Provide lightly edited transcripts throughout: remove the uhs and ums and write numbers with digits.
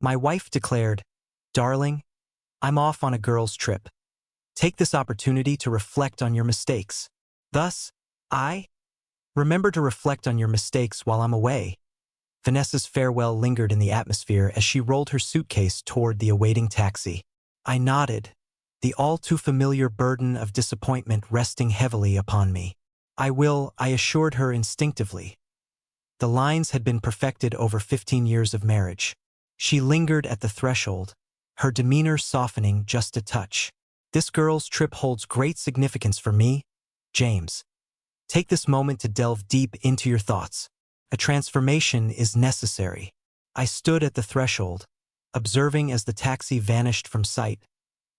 My wife declared, "Darling, I'm off on a girls' trip. Take this opportunity to reflect on your mistakes." Thus, I remember to reflect on your mistakes while I'm away. Vanessa's farewell lingered in the atmosphere as she rolled her suitcase toward the awaiting taxi. I nodded, the all-too-familiar burden of disappointment resting heavily upon me. "I will," I assured her instinctively. The lines had been perfected over 15 years of marriage. She lingered at the threshold, her demeanor softening just a touch. "This girl's trip holds great significance for me, James. Take this moment to delve deep into your thoughts. A transformation is necessary." I stood at the threshold, observing as the taxi vanished from sight.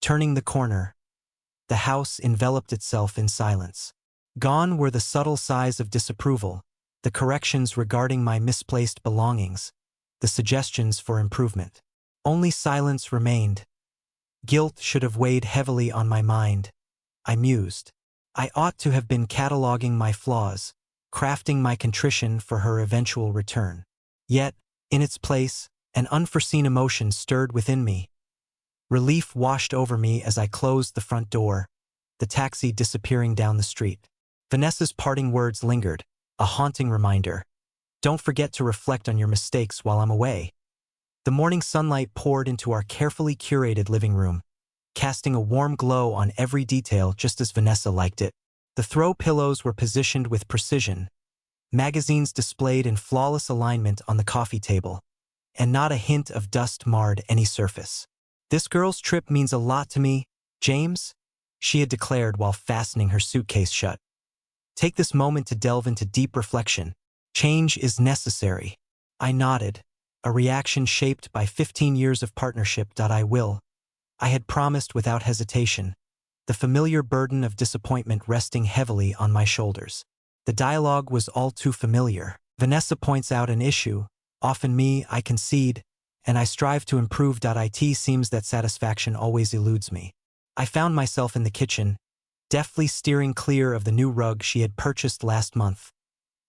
Turning the corner, the house enveloped itself in silence. Gone were the subtle sighs of disapproval, the corrections regarding my misplaced belongings, the suggestions for improvement. Only silence remained. Guilt should have weighed heavily on my mind, I mused. I ought to have been cataloging my flaws, crafting my contrition for her eventual return. Yet, in its place, an unforeseen emotion stirred within me. Relief washed over me as I closed the front door, the taxi disappearing down the street. Vanessa's parting words lingered, a haunting reminder. "Don't forget to reflect on your mistakes while I'm away." The morning sunlight poured into our carefully curated living room, casting a warm glow on every detail just as Vanessa liked it. The throw pillows were positioned with precision, magazines displayed in flawless alignment on the coffee table, and not a hint of dust marred any surface. "This girl's trip means a lot to me, James," she had declared while fastening her suitcase shut. "Take this moment to delve into deep reflection. Change is necessary." I nodded, a reaction shaped by 15 years of partnership. "I will," I had promised without hesitation, the familiar burden of disappointment resting heavily on my shoulders. The dialogue was all too familiar. Vanessa points out an issue, often me, I concede, and I strive to improve. It seems that satisfaction always eludes me. I found myself in the kitchen, deftly steering clear of the new rug she had purchased last month,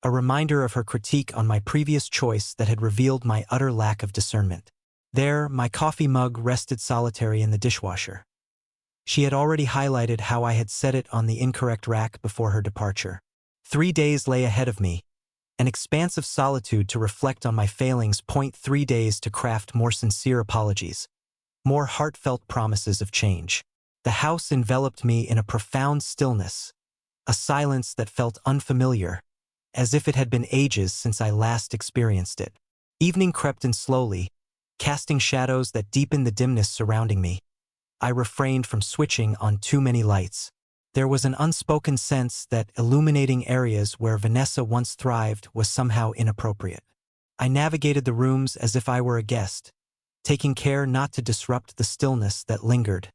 a reminder of her critique on my previous choice that had revealed my utter lack of discernment. There, my coffee mug rested solitary in the dishwasher. She had already highlighted how I had set it on the incorrect rack before her departure. 3 days lay ahead of me, an expanse of solitude to reflect on my failings. 3 days to craft more sincere apologies, more heartfelt promises of change. The house enveloped me in a profound stillness, a silence that felt unfamiliar, as if it had been ages since I last experienced it. Evening crept in slowly, casting shadows that deepened the dimness surrounding me. I refrained from switching on too many lights. There was an unspoken sense that illuminating areas where Vanessa once thrived was somehow inappropriate. I navigated the rooms as if I were a guest, taking care not to disrupt the stillness that lingered.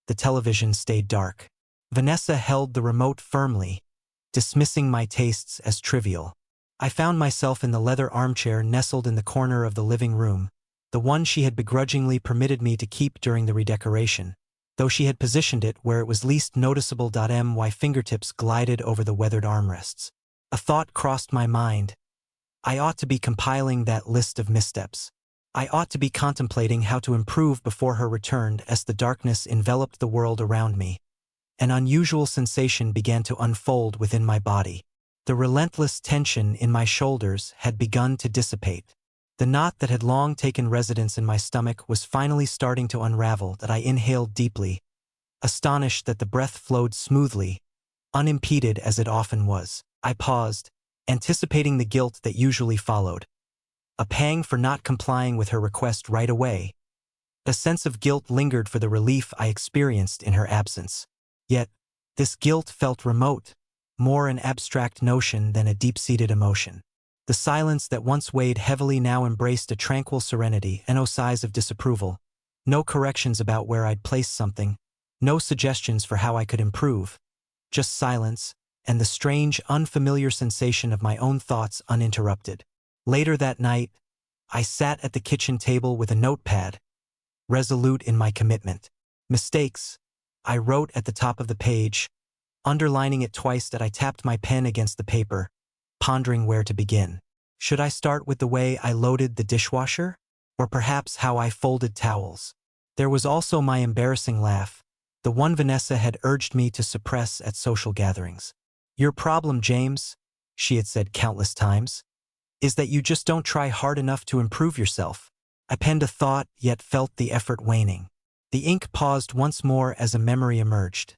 The television stayed dark. Vanessa held the remote firmly, dismissing my tastes as trivial. I found myself in the leather armchair nestled in the corner of the living room, the one she had begrudgingly permitted me to keep during the redecoration, though she had positioned it where it was least noticeable. My fingertips glided over the weathered armrests. A thought crossed my mind. I ought to be compiling that list of missteps. I ought to be contemplating how to improve before her return. As the darkness enveloped the world around me, an unusual sensation began to unfold within my body. The relentless tension in my shoulders had begun to dissipate. The knot that had long taken residence in my stomach was finally starting to unravel. I inhaled deeply, astonished that the breath flowed smoothly, unimpeded as it often was. I paused, anticipating the guilt that usually followed. A pang for not complying with her request right away. A sense of guilt lingered for the relief I experienced in her absence. Yet, this guilt felt remote, more an abstract notion than a deep-seated emotion. The silence that once weighed heavily now embraced a tranquil serenity, and no sighs of disapproval, no corrections about where I'd placed something, no suggestions for how I could improve, just silence, and the strange, unfamiliar sensation of my own thoughts uninterrupted. Later that night, I sat at the kitchen table with a notepad, resolute in my commitment. "Mistakes," I wrote at the top of the page, underlining it twice. I tapped my pen against the paper, pondering where to begin. Should I start with the way I loaded the dishwasher? or perhaps how I folded towels. There was also my embarrassing laugh, the one Vanessa had urged me to suppress at social gatherings. "Your problem, James," she had said countless times, "is that you just don't try hard enough to improve yourself." I penned a thought, yet felt the effort waning. The ink paused once more as a memory emerged.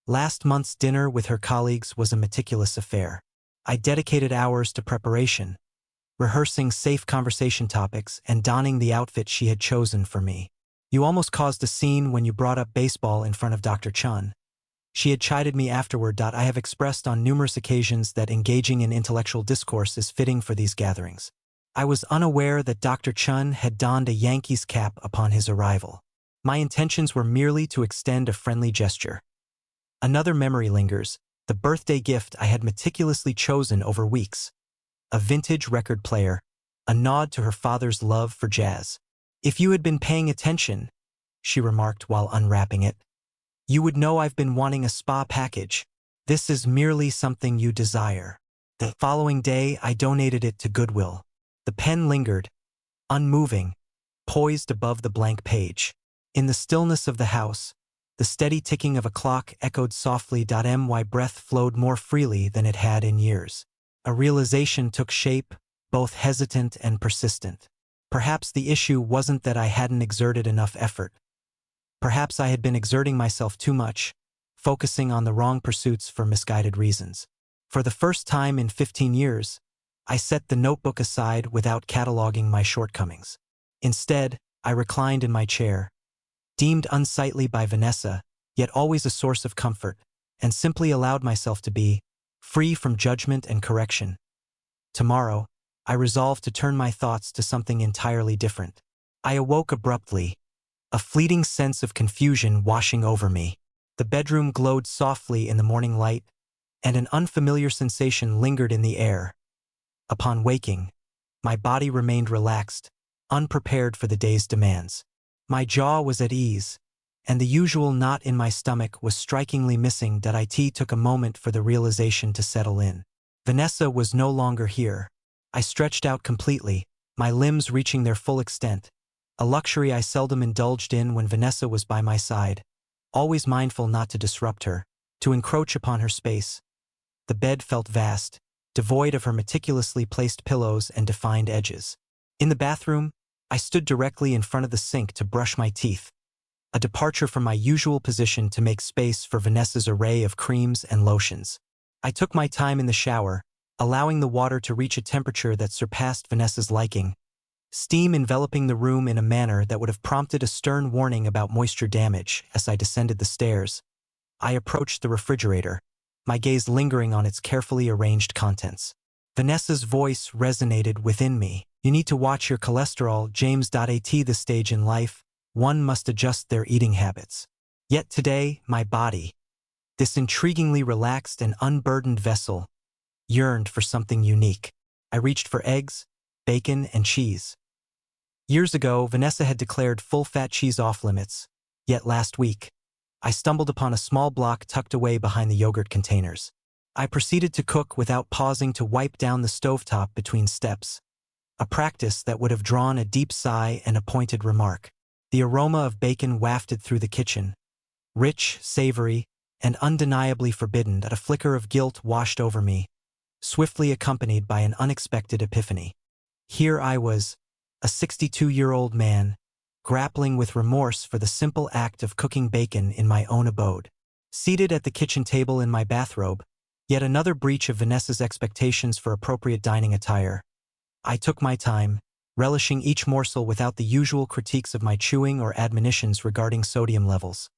Last month's dinner with her colleagues was a meticulous affair. I dedicated hours to preparation, rehearsing safe conversation topics and donning the outfit she had chosen for me. "You almost caused a scene when you brought up baseball in front of Dr. Chun." She had chided me afterward. "I have expressed on numerous occasions that engaging in intellectual discourse is fitting for these gatherings." I was unaware that Dr. Chun had donned a Yankees cap upon his arrival. My intentions were merely to extend a friendly gesture. Another memory lingers, the birthday gift I had meticulously chosen over weeks. A vintage record player, a nod to her father's love for jazz. "If you had been paying attention," she remarked while unwrapping it, "you would know I've been wanting a spa package. This is merely something you desire." The following day, I donated it to Goodwill. The pen lingered, unmoving, poised above the blank page. In the stillness of the house, the steady ticking of a clock echoed softly. My breath flowed more freely than it had in years. A realization took shape, both hesitant and persistent. Perhaps the issue wasn't that I hadn't exerted enough effort. Perhaps I had been exerting myself too much, focusing on the wrong pursuits for misguided reasons. For the first time in 15 years, I set the notebook aside without cataloging my shortcomings. Instead, I reclined in my chair, deemed unsightly by Vanessa, yet always a source of comfort, and simply allowed myself to be, free from judgment and correction. Tomorrow, I resolved to turn my thoughts to something entirely different. I awoke abruptly, a fleeting sense of confusion washing over me. The bedroom glowed softly in the morning light, and an unfamiliar sensation lingered in the air. Upon waking, my body remained relaxed, unprepared for the day's demands. My jaw was at ease, and the usual knot in my stomach was strikingly missing. It took a moment for the realization to settle in. Vanessa was no longer here. I stretched out completely, my limbs reaching their full extent, a luxury I seldom indulged in when Vanessa was by my side, always mindful not to disrupt her, to encroach upon her space. The bed felt vast, devoid of her meticulously placed pillows and defined edges. In the bathroom, I stood directly in front of the sink to brush my teeth, a departure from my usual position to make space for Vanessa's array of creams and lotions. I took my time in the shower, allowing the water to reach a temperature that surpassed Vanessa's liking, steam enveloping the room in a manner that would have prompted a stern warning about moisture damage. As I descended the stairs, I approached the refrigerator, my gaze lingering on its carefully arranged contents. Vanessa's voice resonated within me. "You need to watch your cholesterol, James. At this stage in life, one must adjust their eating habits." Yet today, my body, this intriguingly relaxed and unburdened vessel, yearned for something unique. I reached for eggs, bacon, and cheese. Years ago, Vanessa had declared full-fat cheese off-limits, yet last week, I stumbled upon a small block tucked away behind the yogurt containers. I proceeded to cook without pausing to wipe down the stovetop between steps, a practice that would have drawn a deep sigh and a pointed remark. The aroma of bacon wafted through the kitchen, rich, savory, and undeniably forbidden. A flicker of guilt washed over me, swiftly accompanied by an unexpected epiphany. Here I was, a 62-year-old man, grappling with remorse for the simple act of cooking bacon in my own abode. Seated at the kitchen table in my bathrobe, yet another breach of Vanessa's expectations for appropriate dining attire. I took my time, relishing each morsel without the usual critiques of my chewing or admonitions regarding sodium levels.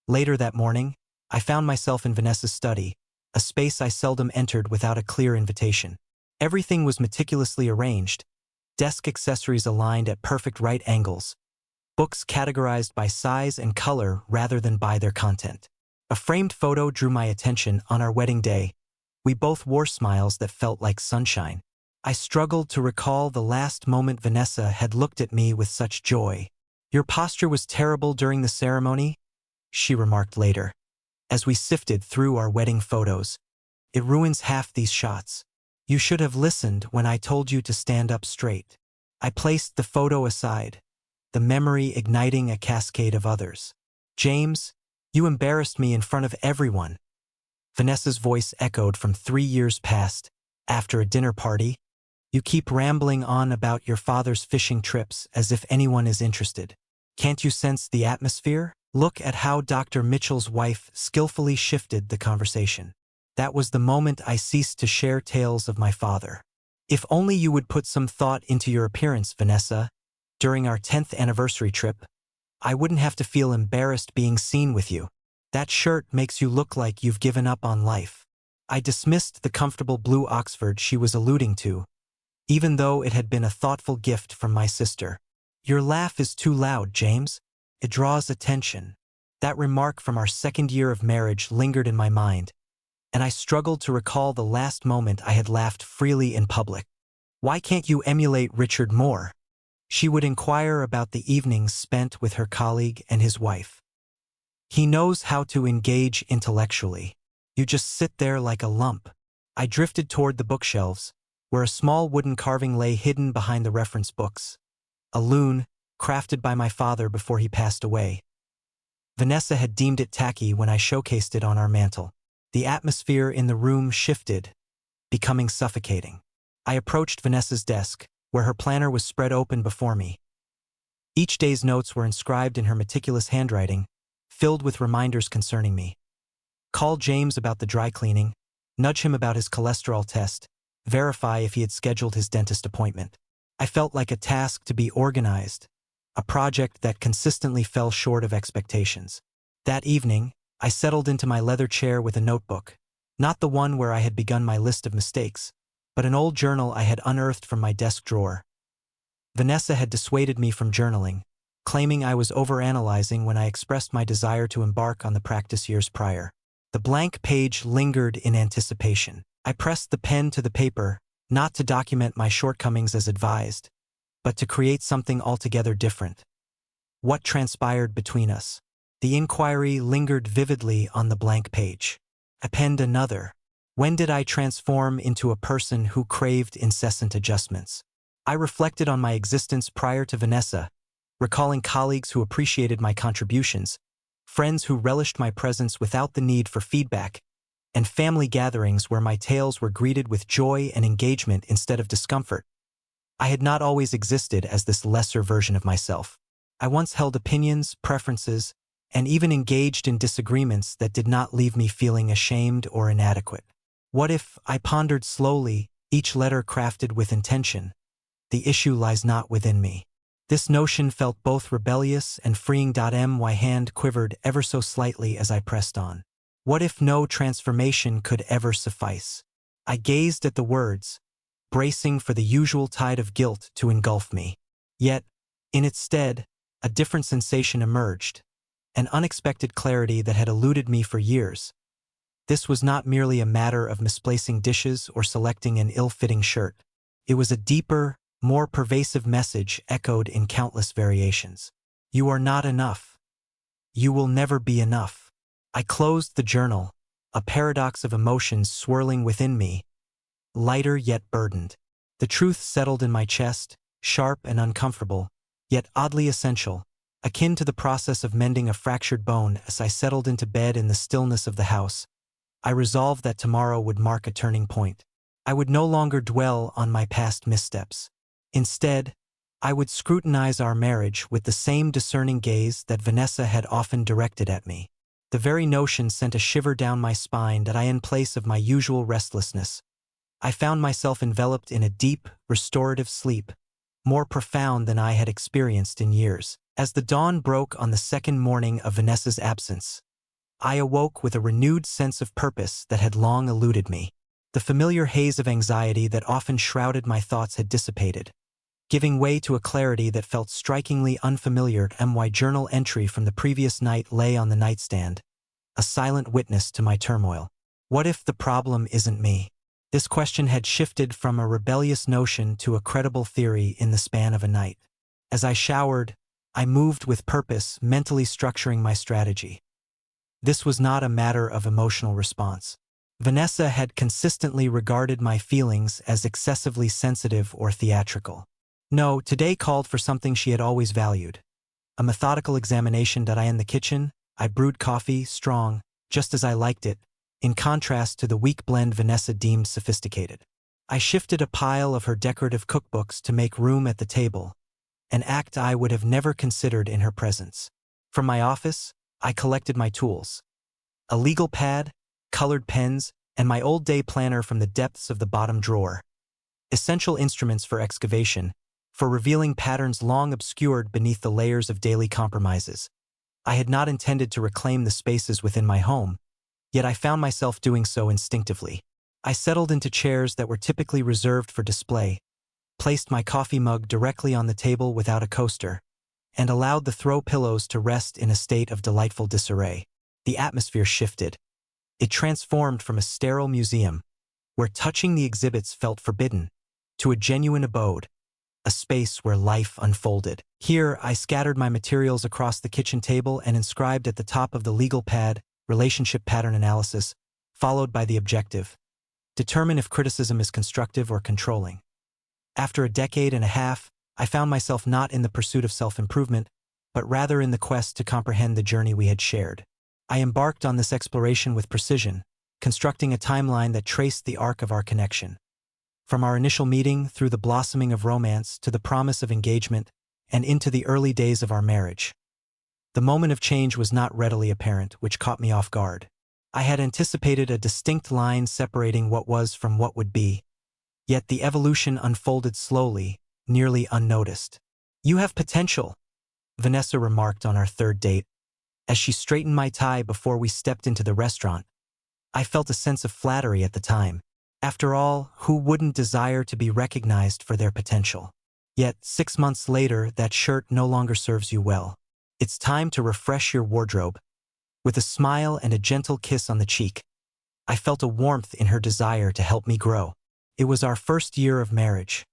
Later that morning, I found myself in Vanessa's study, a space I seldom entered without a clear invitation. Everything was meticulously arranged, desk accessories aligned at perfect right angles, books categorized by size and color rather than by their content. A framed photo drew my attention. On our wedding day, we both wore smiles that felt like sunshine. I struggled to recall the last moment Vanessa had looked at me with such joy. "Your posture was terrible during the ceremony," she remarked later, as we sifted through our wedding photos. "It ruins half these shots. You should have listened when I told you to stand up straight." I placed the photo aside, the memory igniting a cascade of others. James, you embarrassed me in front of everyone. Vanessa's voice echoed from 3 years past, after a dinner party. You keep rambling on about your father's fishing trips as if anyone is interested. Can't you sense the atmosphere? Look at how Dr. Mitchell's wife skillfully shifted the conversation. That was the moment I ceased to share tales of my father. If only you would put some thought into your appearance, Vanessa. During our 10th anniversary trip, I wouldn't have to feel embarrassed being seen with you. That shirt makes you look like you've given up on life. I dismissed the comfortable blue Oxford she was alluding to, even though it had been a thoughtful gift from my sister. Your laugh is too loud, James. It draws attention. That remark from our 2nd year of marriage lingered in my mind, and I struggled to recall the last moment I had laughed freely in public. Why can't you emulate Richard more? She would inquire about the evenings spent with her colleague and his wife. He knows how to engage intellectually. You just sit there like a lump. I drifted toward the bookshelves, where a small wooden carving lay hidden behind the reference books. A loon, crafted by my father before he passed away. Vanessa had deemed it tacky when I showcased it on our mantel. The atmosphere in the room shifted, becoming suffocating. I approached Vanessa's desk, where her planner was spread open before me. Each day's notes were inscribed in her meticulous handwriting, filled with reminders concerning me. Call James about the dry cleaning, nudge him about his cholesterol test, verify if he had scheduled his dentist appointment. I felt like a task to be organized, a project that consistently fell short of expectations. That evening, I settled into my leather chair with a notebook, not the one where I had begun my list of mistakes, but an old journal I had unearthed from my desk drawer. Vanessa had dissuaded me from journaling, claiming I was overanalyzing when I expressed my desire to embark on the practice years prior. The blank page lingered in anticipation. I pressed the pen to the paper, not to document my shortcomings as advised, but to create something altogether different. What transpired between us? The inquiry lingered vividly on the blank page. I penned another. When did I transform into a person who craved incessant adjustments? I reflected on my existence prior to Vanessa, recalling colleagues who appreciated my contributions, friends who relished my presence without the need for feedback, and family gatherings where my tales were greeted with joy and engagement instead of discomfort. I had not always existed as this lesser version of myself. I once held opinions, preferences, and even engaged in disagreements that did not leave me feeling ashamed or inadequate. What if, I pondered slowly, each letter crafted with intention? The issue lies not within me. This notion felt both rebellious and freeing. My hand quivered ever so slightly as I pressed on. What if no transformation could ever suffice? I gazed at the words, bracing for the usual tide of guilt to engulf me. Yet, in its stead, a different sensation emerged, an unexpected clarity that had eluded me for years. This was not merely a matter of misplacing dishes or selecting an ill-fitting shirt. It was a deeper, more pervasive message echoed in countless variations. You are not enough. You will never be enough. I closed the journal, a paradox of emotions swirling within me, lighter yet burdened. The truth settled in my chest, sharp and uncomfortable, yet oddly essential, akin to the process of mending a fractured bone. As I settled into bed in the stillness of the house, I resolved that tomorrow would mark a turning point. I would no longer dwell on my past missteps. Instead, I would scrutinize our marriage with the same discerning gaze that Vanessa had often directed at me. The very notion sent a shiver down my spine that in place of my usual restlessness, I found myself enveloped in a deep, restorative sleep, more profound than I had experienced in years. As the dawn broke on the second morning of Vanessa's absence, I awoke with a renewed sense of purpose that had long eluded me. The familiar haze of anxiety that often shrouded my thoughts had dissipated, giving way to a clarity that felt strikingly unfamiliar. My journal entry from the previous night lay on the nightstand, a silent witness to my turmoil. What if the problem isn't me? This question had shifted from a rebellious notion to a credible theory in the span of a night. As I showered, I moved with purpose, mentally structuring my strategy. This was not a matter of emotional response. Vanessa had consistently regarded my feelings as excessively sensitive or theatrical. No, today called for something she had always valued. A methodical examination. I in the kitchen, I brewed coffee, strong, just as I liked it, in contrast to the weak blend Vanessa deemed sophisticated. I shifted a pile of her decorative cookbooks to make room at the table, an act I would have never considered in her presence. From my office, I collected my tools. A legal pad, colored pens, and my old day planner from the depths of the bottom drawer. Essential instruments for excavation, for revealing patterns long obscured beneath the layers of daily compromises. I had not intended to reclaim the spaces within my home, yet I found myself doing so instinctively. I settled into chairs that were typically reserved for display, placed my coffee mug directly on the table without a coaster, and allowed the throw pillows to rest in a state of delightful disarray. The atmosphere shifted. It transformed from a sterile museum, where touching the exhibits felt forbidden, to a genuine abode, a space where life unfolded. Here, I scattered my materials across the kitchen table and inscribed at the top of the legal pad, relationship pattern analysis, followed by the objective. Determine if criticism is constructive or controlling. After a decade and a half, I found myself not in the pursuit of self-improvement, but rather in the quest to comprehend the journey we had shared. I embarked on this exploration with precision, constructing a timeline that traced the arc of our connection. From our initial meeting through the blossoming of romance to the promise of engagement and into the early days of our marriage. The moment of change was not readily apparent, which caught me off guard. I had anticipated a distinct line separating what was from what would be, yet the evolution unfolded slowly, nearly unnoticed. "You have potential," Vanessa remarked on our third date. As she straightened my tie before we stepped into the restaurant, I felt a sense of flattery at the time. After all, who wouldn't desire to be recognized for their potential? Yet, 6 months later, that shirt no longer serves you well. It's time to refresh your wardrobe. With a smile and a gentle kiss on the cheek, I felt a warmth in her desire to help me grow. It was our first year of marriage.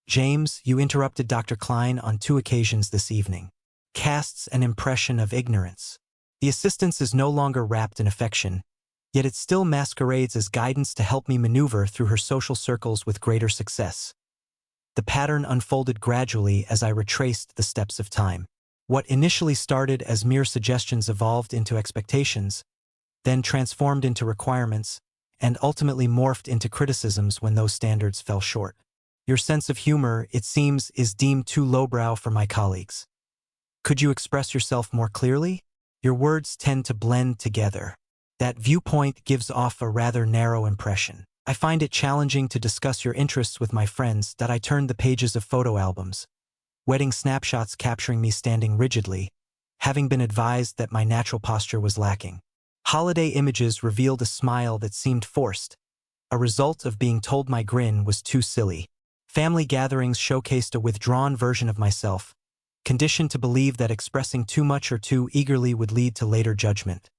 "James, you interrupted Dr. Klein on 2 occasions this evening. Casts an impression of ignorance. The assistance is no longer wrapped in affection, yet it still masquerades as guidance to help me maneuver through her social circles with greater success." The pattern unfolded gradually as I retraced the steps of time. What initially started as mere suggestions evolved into expectations, then transformed into requirements, and ultimately morphed into criticisms when those standards fell short. "Your sense of humor, it seems, is deemed too lowbrow for my colleagues. Could you express yourself more clearly? Your words tend to blend together. That viewpoint gives off a rather narrow impression. I find it challenging to discuss your interests with my friends." I turned the pages of photo albums, wedding snapshots capturing me standing rigidly, having been advised that my natural posture was lacking. Holiday images revealed a smile that seemed forced, a result of being told my grin was too silly. Family gatherings showcased a withdrawn version of myself, conditioned to believe that expressing too much or too eagerly would lead to later judgment.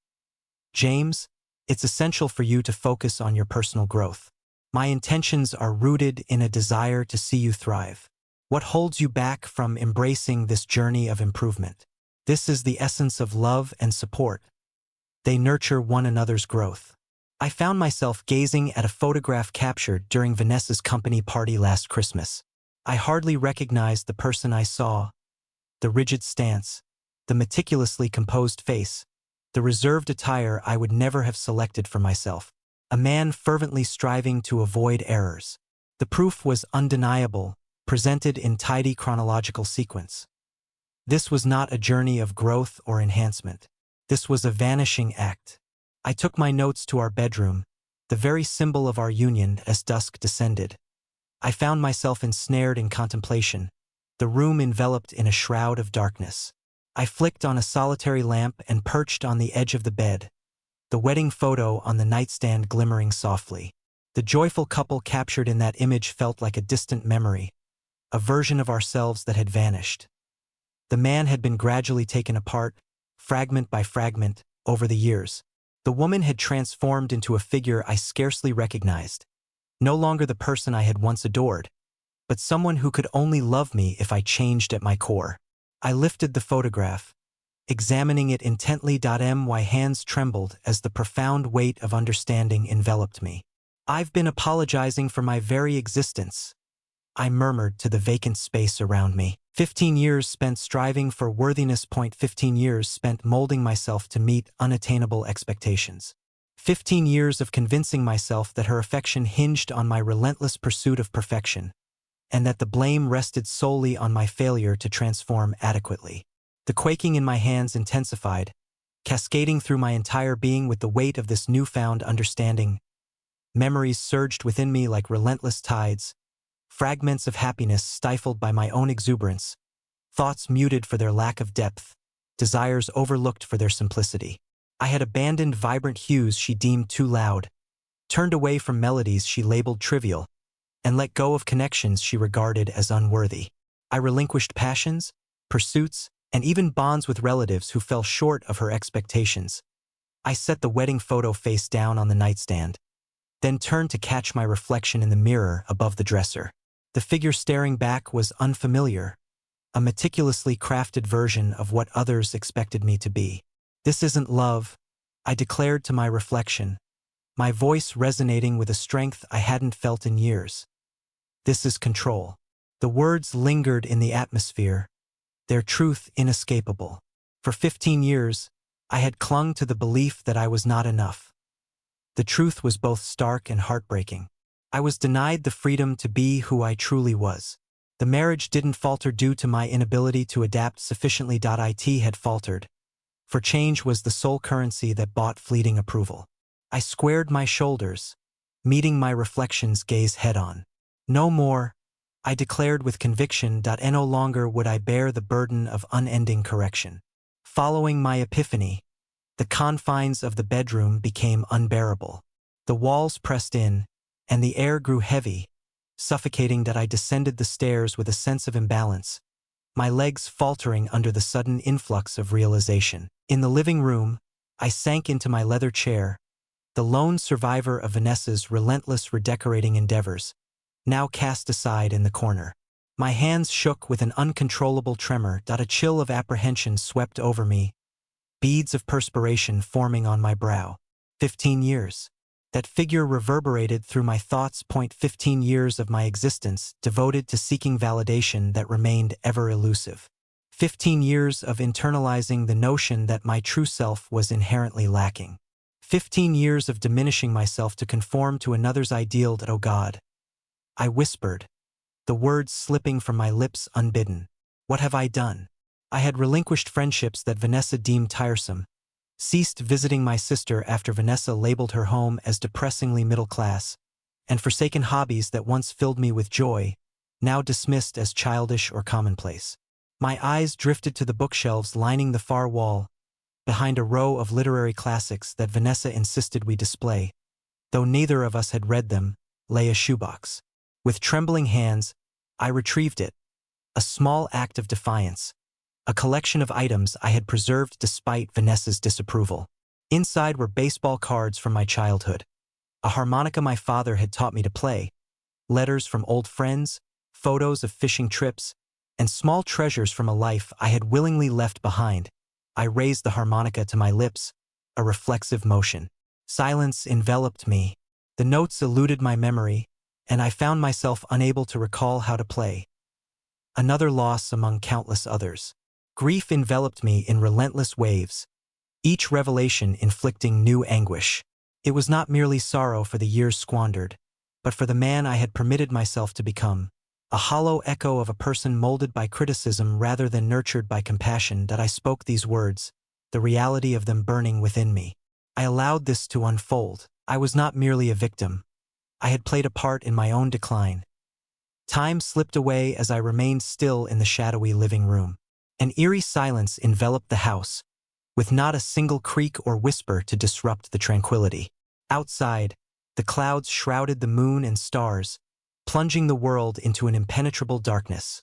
"James, it's essential for you to focus on your personal growth. My intentions are rooted in a desire to see you thrive. What holds you back from embracing this journey of improvement? This is the essence of love and support. They nurture one another's growth." I found myself gazing at a photograph captured during Vanessa's company party last Christmas. I hardly recognized the person I saw. The rigid stance, the meticulously composed face, the reserved attire I would never have selected for myself. A man fervently striving to avoid errors. The proof was undeniable, presented in tidy chronological sequence. This was not a journey of growth or enhancement. This was a vanishing act. I took my notes to our bedroom, the very symbol of our union, as dusk descended. I found myself ensnared in contemplation, the room enveloped in a shroud of darkness. I flicked on a solitary lamp and perched on the edge of the bed, the wedding photo on the nightstand glimmering softly. The joyful couple captured in that image felt like a distant memory, a version of ourselves that had vanished. The man had been gradually taken apart, fragment by fragment, over the years. The woman had transformed into a figure I scarcely recognized, no longer the person I had once adored, but someone who could only love me if I changed at my core. I lifted the photograph, examining it intently. My hands trembled as the profound weight of understanding enveloped me. "I've been apologizing for my very existence," I murmured to the vacant space around me. 15 years spent striving for worthiness. 15 years spent molding myself to meet unattainable expectations. 15 years of convincing myself that her affection hinged on my relentless pursuit of perfection, and that the blame rested solely on my failure to transform adequately. The quaking in my hands intensified, cascading through my entire being with the weight of this newfound understanding. Memories surged within me like relentless tides, fragments of happiness stifled by my own exuberance, thoughts muted for their lack of depth, desires overlooked for their simplicity. I had abandoned vibrant hues she deemed too loud, turned away from melodies she labeled trivial, and let go of connections she regarded as unworthy. I relinquished passions, pursuits, and even bonds with relatives who fell short of her expectations. I set the wedding photo face down on the nightstand, then turned to catch my reflection in the mirror above the dresser. The figure staring back was unfamiliar, a meticulously crafted version of what others expected me to be. "This isn't love," I declared to my reflection, my voice resonating with a strength I hadn't felt in years. "This is control." The words lingered in the atmosphere, their truth inescapable. For 15 years, I had clung to the belief that I was not enough. The truth was both stark and heartbreaking. I was denied the freedom to be who I truly was. The marriage didn't falter due to my inability to adapt sufficiently. It had faltered, for change was the sole currency that bought fleeting approval. I squared my shoulders, meeting my reflection's gaze head-on. "No more," I declared with conviction. No longer would I bear the burden of unending correction. Following my epiphany, the confines of the bedroom became unbearable. The walls pressed in, and the air grew heavy, suffocating. I descended the stairs with a sense of imbalance, my legs faltering under the sudden influx of realization. In the living room, I sank into my leather chair, the lone survivor of Vanessa's relentless redecorating endeavors, now cast aside in the corner. My hands shook with an uncontrollable tremor. A chill of apprehension swept over me, beads of perspiration forming on my brow. 15 years. That figure reverberated through my thoughts. 15 years of my existence devoted to seeking validation that remained ever elusive. 15 years of internalizing the notion that my true self was inherently lacking. 15 years of diminishing myself to conform to another's ideal. "Oh God," I whispered, the words slipping from my lips unbidden. "What have I done?" I had relinquished friendships that Vanessa deemed tiresome, ceased visiting my sister after Vanessa labeled her home as depressingly middle class, and forsaken hobbies that once filled me with joy, now dismissed as childish or commonplace. My eyes drifted to the bookshelves lining the far wall, behind a row of literary classics that Vanessa insisted we display. Though neither of us had read them, lay a shoebox. With trembling hands, I retrieved it, a small act of defiance, a collection of items I had preserved despite Vanessa's disapproval. Inside were baseball cards from my childhood, a harmonica my father had taught me to play, letters from old friends, photos of fishing trips, and small treasures from a life I had willingly left behind. I raised the harmonica to my lips, a reflexive motion. Silence enveloped me. The notes eluded my memory, and I found myself unable to recall how to play. Another loss among countless others. Grief enveloped me in relentless waves, each revelation inflicting new anguish. It was not merely sorrow for the years squandered, but for the man I had permitted myself to become, a hollow echo of a person molded by criticism rather than nurtured by compassion. That I spoke these words, the reality of them burning within me. I allowed this to unfold. I was not merely a victim. I had played a part in my own decline. Time slipped away as I remained still in the shadowy living room. An eerie silence enveloped the house, with not a single creak or whisper to disrupt the tranquility. Outside, the clouds shrouded the moon and stars, plunging the world into an impenetrable darkness.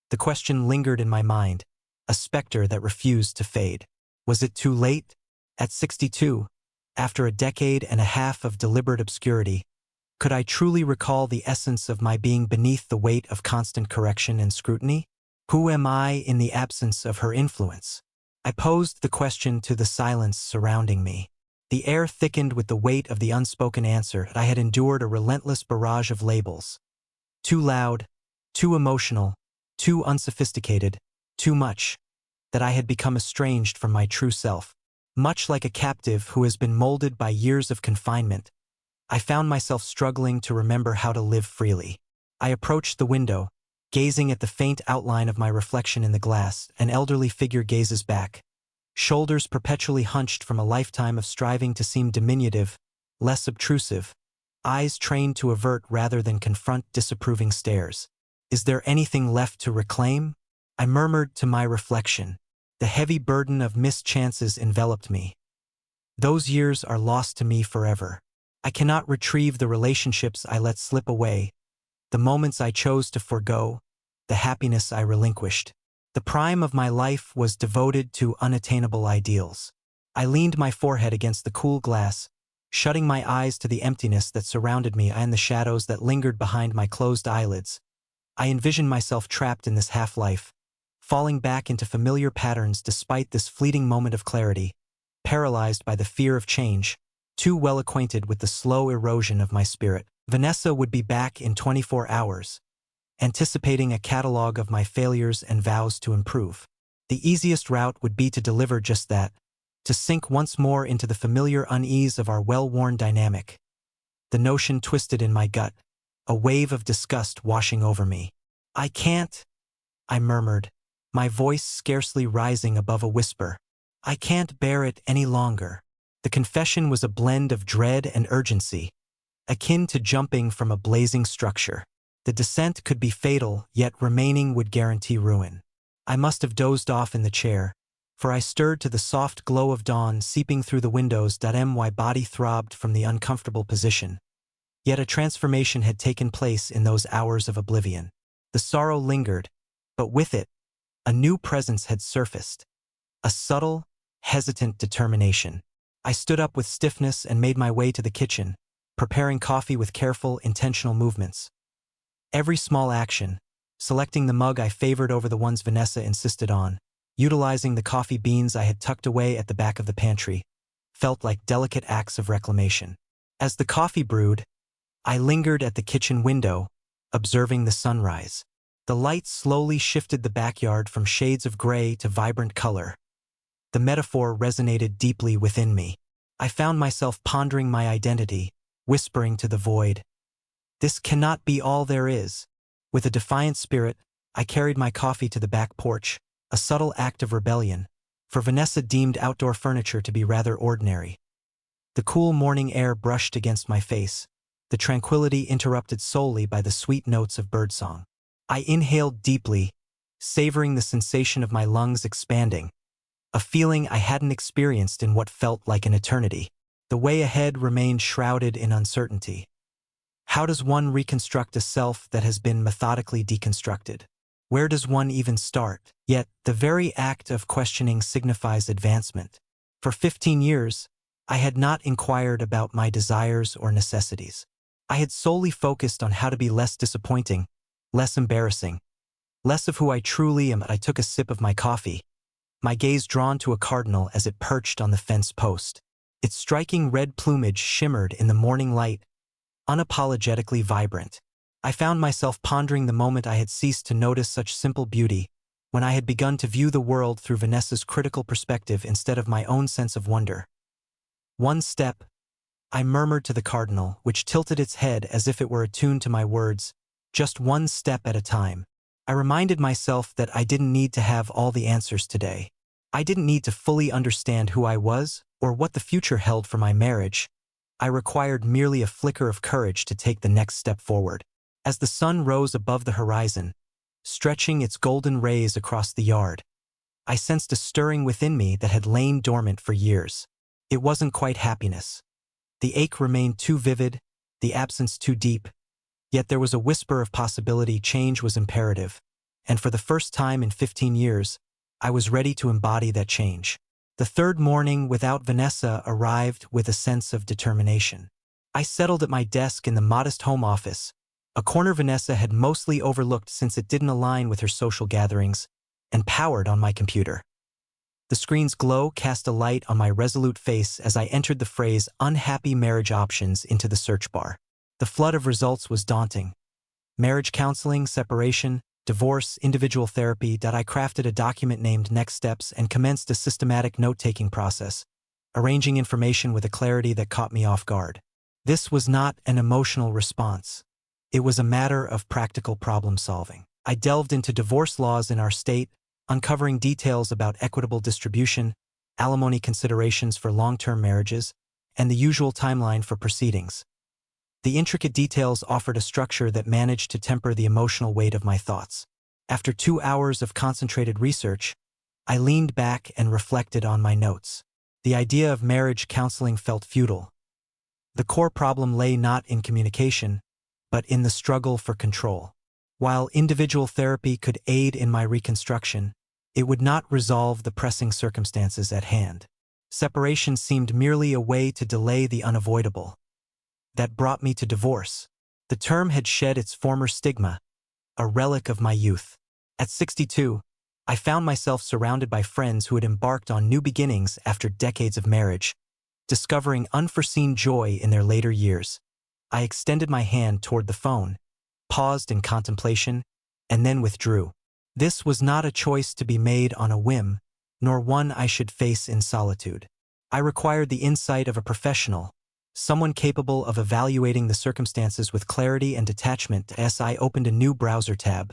The question lingered in my mind, a specter that refused to fade. Was it too late? At 62, after a decade and a half of deliberate obscurity, could I truly recall the essence of my being beneath the weight of constant correction and scrutiny? Who am I in the absence of her influence? I posed the question to the silence surrounding me. The air thickened with the weight of the unspoken answer. I had endured a relentless barrage of labels. Too loud, too emotional, too unsophisticated, too much, that I had become estranged from my true self. Much like a captive who has been molded by years of confinement, I found myself struggling to remember how to live freely. I approached the window, gazing at the faint outline of my reflection in the glass. An elderly figure gazes back, shoulders perpetually hunched from a lifetime of striving to seem diminutive, less obtrusive, eyes trained to avert rather than confront disapproving stares. Is there anything left to reclaim? I murmured to my reflection. The heavy burden of missed chances enveloped me. Those years are lost to me forever. I cannot retrieve the relationships I let slip away, the moments I chose to forego, the happiness I relinquished. The prime of my life was devoted to unattainable ideals. I leaned my forehead against the cool glass, shutting my eyes to the emptiness that surrounded me and the shadows that lingered behind my closed eyelids. I envisioned myself trapped in this half-life, falling back into familiar patterns despite this fleeting moment of clarity, paralyzed by the fear of change, too well acquainted with the slow erosion of my spirit. Vanessa would be back in 24 hours, anticipating a catalog of my failures and vows to improve. The easiest route would be to deliver just that, to sink once more into the familiar unease of our well-worn dynamic. The notion twisted in my gut, a wave of disgust washing over me. "I can't," I murmured, my voice scarcely rising above a whisper. "I can't bear it any longer." The confession was a blend of dread and urgency, akin to jumping from a blazing structure. The descent could be fatal, yet remaining would guarantee ruin. I must have dozed off in the chair, for I stirred to the soft glow of dawn seeping through the windows. My body throbbed from the uncomfortable position. Yet a transformation had taken place in those hours of oblivion. The sorrow lingered, but with it, a new presence had surfaced. A subtle, hesitant determination. I stood up with stiffness and made my way to the kitchen, preparing coffee with careful, intentional movements. Every small action, selecting the mug I favored over the ones Vanessa insisted on, utilizing the coffee beans I had tucked away at the back of the pantry, felt like delicate acts of reclamation. As the coffee brewed, I lingered at the kitchen window, observing the sunrise. The light slowly shifted the backyard from shades of gray to vibrant color. The metaphor resonated deeply within me. I found myself pondering my identity, whispering to the void, "This cannot be all there is." With a defiant spirit, I carried my coffee to the back porch, a subtle act of rebellion, for Vanessa deemed outdoor furniture to be rather ordinary. The cool morning air brushed against my face, the tranquility interrupted solely by the sweet notes of birdsong. I inhaled deeply, savoring the sensation of my lungs expanding, a feeling I hadn't experienced in what felt like an eternity. The way ahead remained shrouded in uncertainty. How does one reconstruct a self that has been methodically deconstructed? Where does one even start? Yet, the very act of questioning signifies advancement. For 15 years, I had not inquired about my desires or necessities. I had solely focused on how to be less disappointing, less embarrassing, less of who I truly am. I took a sip of my coffee, my gaze drawn to a cardinal as it perched on the fence post. Its striking red plumage shimmered in the morning light, unapologetically vibrant. I found myself pondering the moment I had ceased to notice such simple beauty, when I had begun to view the world through Vanessa's critical perspective instead of my own sense of wonder. "One step," I murmured to the cardinal, which tilted its head as if it were attuned to my words, "just one step at a time." I reminded myself that I didn't need to have all the answers today. I didn't need to fully understand who I was or what the future held for my marriage. I required merely a flicker of courage to take the next step forward. As the sun rose above the horizon, stretching its golden rays across the yard, I sensed a stirring within me that had lain dormant for years. It wasn't quite happiness. The ache remained too vivid, the absence too deep, yet there was a whisper of possibility. Change was imperative, and for the first time in 15 years, I was ready to embody that change. The third morning without Vanessa arrived with a sense of determination. I settled at my desk in the modest home office, a corner Vanessa had mostly overlooked since it didn't align with her social gatherings, and powered on my computer. The screen's glow cast a light on my resolute face as I entered the phrase "unhappy marriage options" into the search bar. The flood of results was daunting. marriage counseling, separation, divorce, individual therapy. I crafted a document named Next Steps and commenced a systematic note-taking process, arranging information with a clarity that caught me off guard. This was not an emotional response. It was a matter of practical problem-solving. I delved into divorce laws in our state, uncovering details about equitable distribution, alimony considerations for long-term marriages, and the usual timeline for proceedings. The intricate details offered a structure that managed to temper the emotional weight of my thoughts. After 2 hours of concentrated research, I leaned back and reflected on my notes. The idea of marriage counseling felt futile. The core problem lay not in communication, but in the struggle for control. While individual therapy could aid in my reconstruction, it would not resolve the pressing circumstances at hand. Separation seemed merely a way to delay the unavoidable. That brought me to divorce. The term had shed its former stigma, a relic of my youth. At 62, I found myself surrounded by friends who had embarked on new beginnings after decades of marriage, discovering unforeseen joy in their later years. I extended my hand toward the phone, paused in contemplation, and then withdrew. This was not a choice to be made on a whim, nor one I should face in solitude. I required the insight of a professional, someone capable of evaluating the circumstances with clarity and detachment. As I opened a new browser tab,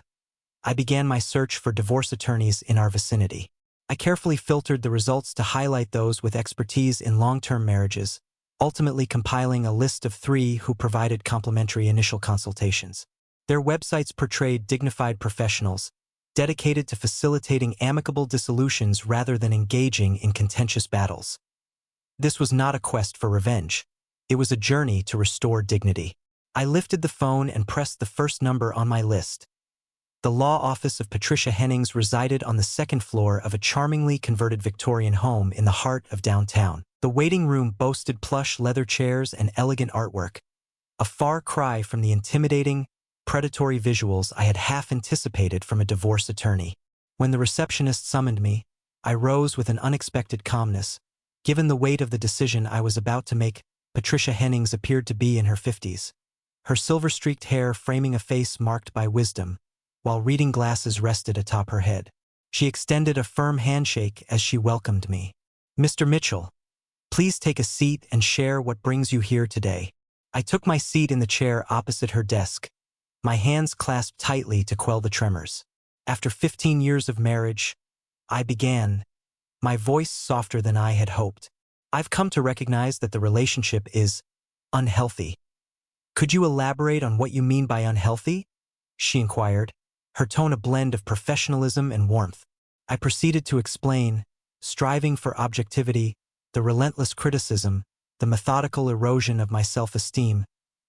I began my search for divorce attorneys in our vicinity. I carefully filtered the results to highlight those with expertise in long-term marriages, ultimately compiling a list of 3 who provided complimentary initial consultations. Their websites portrayed dignified professionals, dedicated to facilitating amicable dissolutions rather than engaging in contentious battles. This was not a quest for revenge. It was a journey to restore dignity. I lifted the phone and pressed the first number on my list. The law office of Patricia Hennings resided on the 2nd floor of a charmingly converted Victorian home in the heart of downtown. The waiting room boasted plush leather chairs and elegant artwork, a far cry from the intimidating, predatory visuals I had half anticipated from a divorce attorney. When the receptionist summoned me, I rose with an unexpected calmness. Given the weight of the decision I was about to make, Patricia Hennings appeared to be in her 50s, her silver-streaked hair framing a face marked by wisdom, while reading glasses rested atop her head. She extended a firm handshake as she welcomed me. "Mr. Mitchell, please take a seat and share what brings you here today." I took my seat in the chair opposite her desk, my hands clasped tightly to quell the tremors. After 15 years of marriage, I began, my voice softer than I had hoped. "I've come to recognize that the relationship is unhealthy." "Could you elaborate on what you mean by unhealthy?" she inquired, her tone a blend of professionalism and warmth. I proceeded to explain, striving for objectivity, the relentless criticism, the methodical erosion of my self-esteem,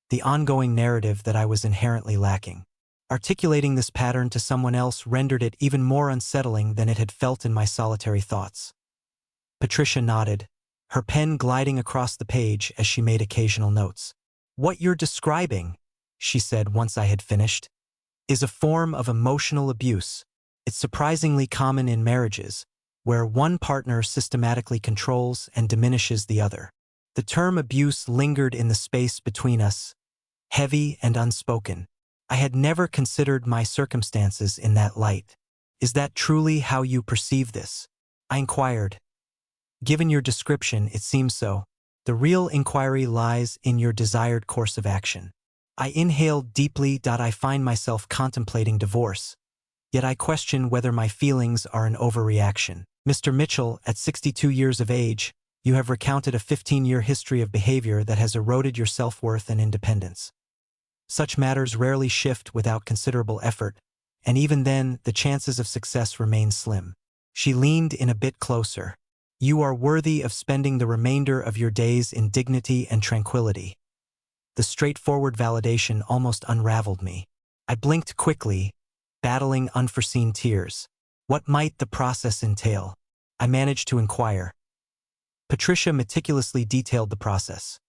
the ongoing narrative that I was inherently lacking. Articulating this pattern to someone else rendered it even more unsettling than it had felt in my solitary thoughts. Patricia nodded, her pen gliding across the page as she made occasional notes. "What you're describing," she said once I had finished, "is a form of emotional abuse. It's surprisingly common in marriages, where one partner systematically controls and diminishes the other. The term abuse lingered in the space between us, heavy and unspoken. I had never considered my circumstances in that light." "Is that truly how you perceive this?" I inquired. "Given your description, it seems so. The real inquiry lies in your desired course of action." I inhaled deeply. I find myself contemplating divorce, yet I question whether my feelings are an overreaction. "Mr. Mitchell, at 62 years of age, you have recounted a 15-year history of behavior that has eroded your self-worth and independence. Such matters rarely shift without considerable effort, and even then, the chances of success remain slim." She leaned in a bit closer. "You are worthy of spending the remainder of your days in dignity and tranquility." The straightforward validation almost unraveled me. I blinked quickly, battling unforeseen tears. What might the process entail? I managed to inquire. Patricia meticulously detailed the process.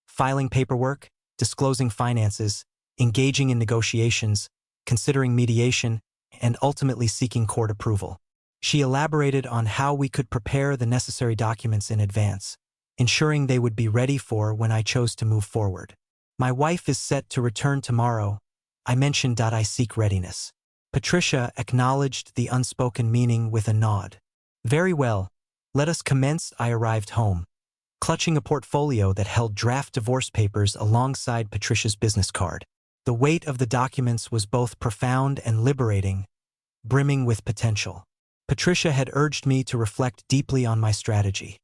Filing paperwork, disclosing finances, engaging in negotiations, considering mediation, and ultimately seeking court approval. She elaborated on how we could prepare the necessary documents in advance, ensuring they would be ready for when I chose to move forward. "My wife is set to return tomorrow, I mentioned that I seek readiness. Patricia acknowledged the unspoken meaning with a nod. Very well. Let us commence. I arrived home, clutching a portfolio that held draft divorce papers alongside Patricia's business card. The weight of the documents was both profound and liberating, brimming with potential. Patricia had urged me to reflect deeply on my strategy.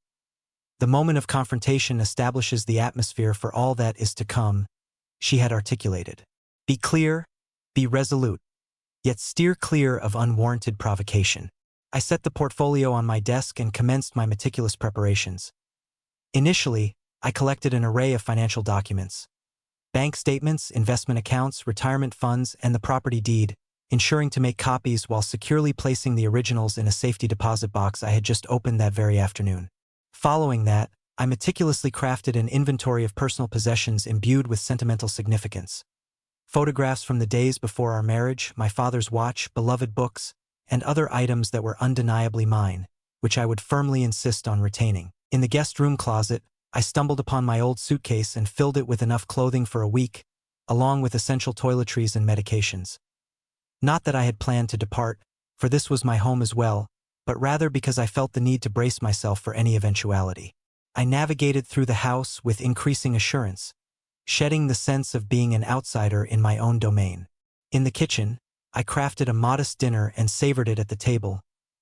The moment of confrontation establishes the atmosphere for all that is to come, she had articulated. Be clear, be resolute, yet steer clear of unwarranted provocation. I set the portfolio on my desk and commenced my meticulous preparations. Initially, I collected an array of financial documents: bank statements, investment accounts, retirement funds, and the property deed, ensuring to make copies while securely placing the originals in a safety deposit box I had just opened that very afternoon. Following that, I meticulously crafted an inventory of personal possessions imbued with sentimental significance. Photographs from the days before our marriage, my father's watch, beloved books, and other items that were undeniably mine, which I would firmly insist on retaining. In the guest room closet, I stumbled upon my old suitcase and filled it with enough clothing for a week, along with essential toiletries and medications. Not that I had planned to depart, for this was my home as well, but rather because I felt the need to brace myself for any eventuality. I navigated through the house with increasing assurance, shedding the sense of being an outsider in my own domain. In the kitchen, I crafted a modest dinner and savored it at the table,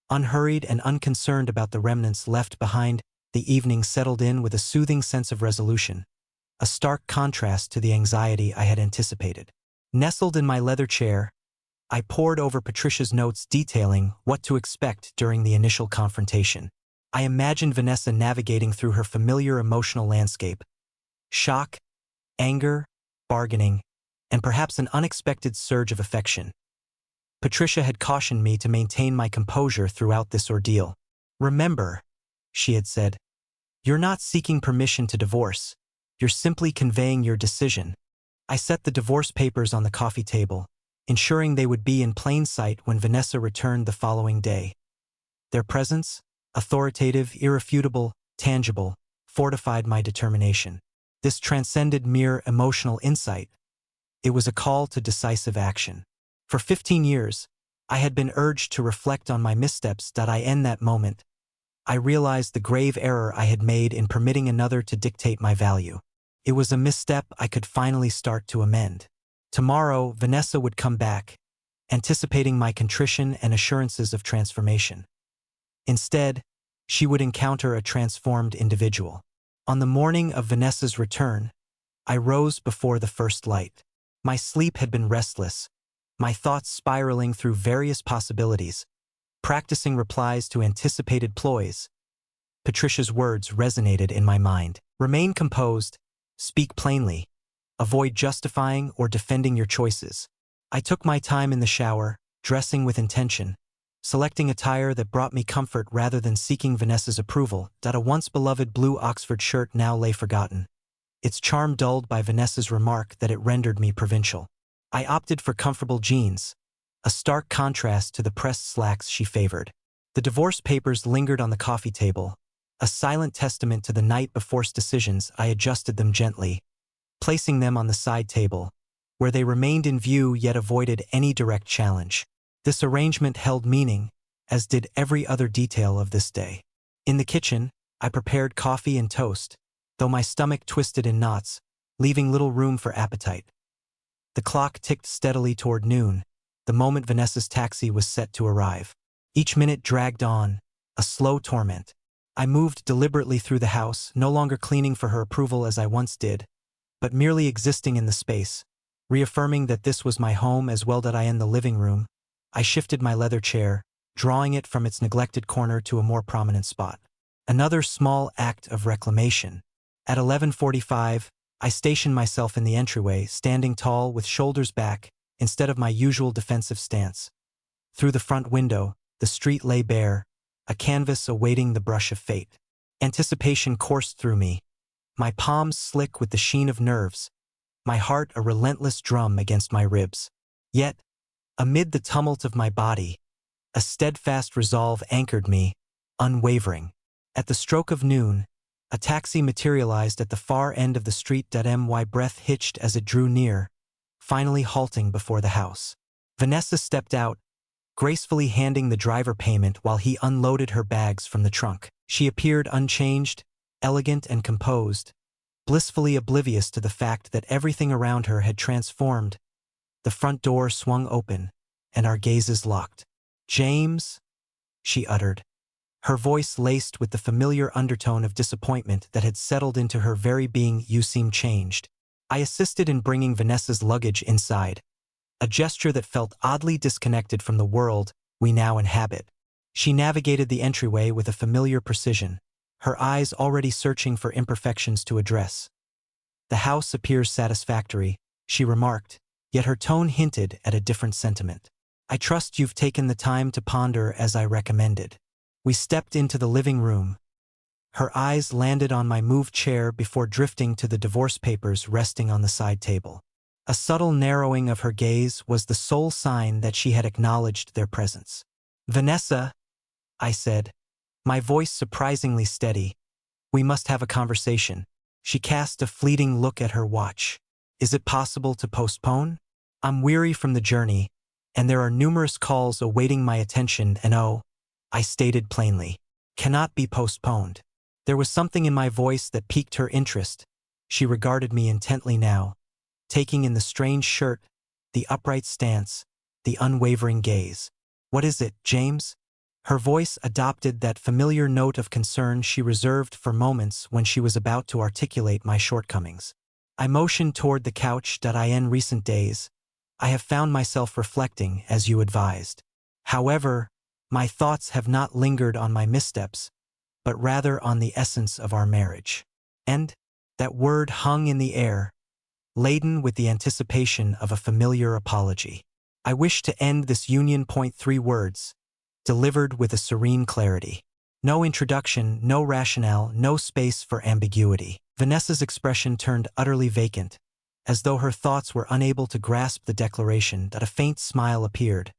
unhurried and unconcerned about the remnants left behind. The evening settled in with a soothing sense of resolution, a stark contrast to the anxiety I had anticipated. Nestled in my leather chair, I pored over Patricia's notes detailing what to expect during the initial confrontation. I imagined Vanessa navigating through her familiar emotional landscape: shock, anger, bargaining, and perhaps an unexpected surge of affection. Patricia had cautioned me to maintain my composure throughout this ordeal. Remember, she had said, you're not seeking permission to divorce, you're simply conveying your decision. I set the divorce papers on the coffee table, ensuring they would be in plain sight when Vanessa returned the following day. Their presence, authoritative, irrefutable, tangible, fortified my determination. This transcended mere emotional insight. It was a call to decisive action. For 15 years, I had been urged to reflect on my missteps. In that moment, I realized the grave error I had made in permitting another to dictate my value. It was a misstep I could finally start to amend. Tomorrow, Vanessa would come back, anticipating my contrition and assurances of transformation. Instead, she would encounter a transformed individual. On the morning of Vanessa's return, I rose before the first light. My sleep had been restless, my thoughts spiraling through various possibilities, practicing replies to anticipated ploys. Patricia's words resonated in my mind. Remain composed, speak plainly, avoid justifying or defending your choices. I took my time in the shower, dressing with intention, selecting attire that brought me comfort rather than seeking Vanessa's approval. A once beloved blue Oxford shirt now lay forgotten, its charm dulled by Vanessa's remark that it rendered me provincial. I opted for comfortable jeans, a stark contrast to the pressed slacks she favored. The divorce papers lingered on the coffee table, a silent testament to the night before's decisions. I adjusted them gently, placing them on the side table, where they remained in view yet avoided any direct challenge. This arrangement held meaning, as did every other detail of this day. In the kitchen, I prepared coffee and toast, though my stomach twisted in knots, leaving little room for appetite. The clock ticked steadily toward noon, the moment Vanessa's taxi was set to arrive. Each minute dragged on, a slow torment. I moved deliberately through the house, no longer cleaning for her approval as I once did, but merely existing in the space, reaffirming that this was my home as well. In the living room, I shifted my leather chair, drawing it from its neglected corner to a more prominent spot. Another small act of reclamation. At 11:45, I stationed myself in the entryway, standing tall with shoulders back, instead of my usual defensive stance. Through the front window, the street lay bare, a canvas awaiting the brush of fate. Anticipation coursed through me, my palms slick with the sheen of nerves, my heart a relentless drum against my ribs. Yet, amid the tumult of my body, a steadfast resolve anchored me, unwavering. At the stroke of noon, a taxi materialized at the far end of the street. My breath hitched as it drew near, finally halting before the house. Vanessa stepped out, gracefully handing the driver payment while he unloaded her bags from the trunk. She appeared unchanged, elegant and composed, blissfully oblivious to the fact that everything around her had transformed. The front door swung open, and our gazes locked. "James," she uttered, her voice laced with the familiar undertone of disappointment that had settled into her very being. "You seem changed." I assisted in bringing Vanessa's luggage inside, a gesture that felt oddly disconnected from the world we now inhabit. She navigated the entryway with a familiar precision, her eyes already searching for imperfections to address. "The house appears satisfactory," she remarked, yet her tone hinted at a different sentiment. "I trust you've taken the time to ponder as I recommended." We stepped into the living room. Her eyes landed on my moved chair before drifting to the divorce papers resting on the side table. A subtle narrowing of her gaze was the sole sign that she had acknowledged their presence. "Vanessa," I said, my voice surprisingly steady, "we must have a conversation." She cast a fleeting look at her watch. "Is it possible to postpone? I'm weary from the journey, and there are numerous calls awaiting my attention and I stated plainly, "cannot be postponed." There was something in my voice that piqued her interest. She regarded me intently now, taking in the strange shirt, the upright stance, the unwavering gaze. "What is it, James?" Her voice adopted that familiar note of concern she reserved for moments when she was about to articulate my shortcomings. I motioned toward the couch. "In recent days, I have found myself reflecting as you advised. However, my thoughts have not lingered on my missteps, but rather on the essence of our marriage." And that word hung in the air, laden with the anticipation of a familiar apology. "I wish to end this union." 3 words, delivered with a serene clarity. No introduction, no rationale, no space for ambiguity. Vanessa's expression turned utterly vacant, as though her thoughts were unable to grasp the declaration. A faint smile appeared,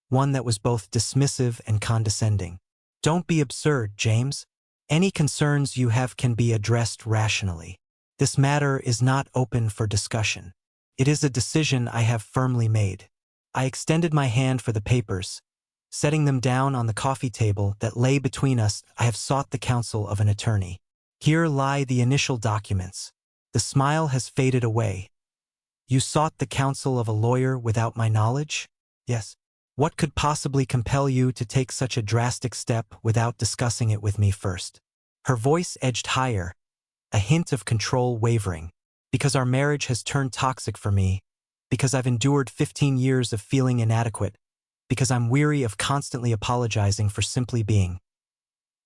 one that was both dismissive and condescending. "Don't be absurd, James. Any concerns you have can be addressed rationally. This matter is not open for discussion. It is a decision I have firmly made." I extended my hand for the papers, setting them down on the coffee table that lay between us. "I have sought the counsel of an attorney. Here lie the initial documents." The smile has faded away. "You sought the counsel of a lawyer without my knowledge?" "Yes." "What could possibly compel you to take such a drastic step without discussing it with me first?" Her voice edged higher, a hint of control wavering. "Because our marriage has turned toxic for me, because I've endured 15 years of feeling inadequate, because I'm weary of constantly apologizing for simply being."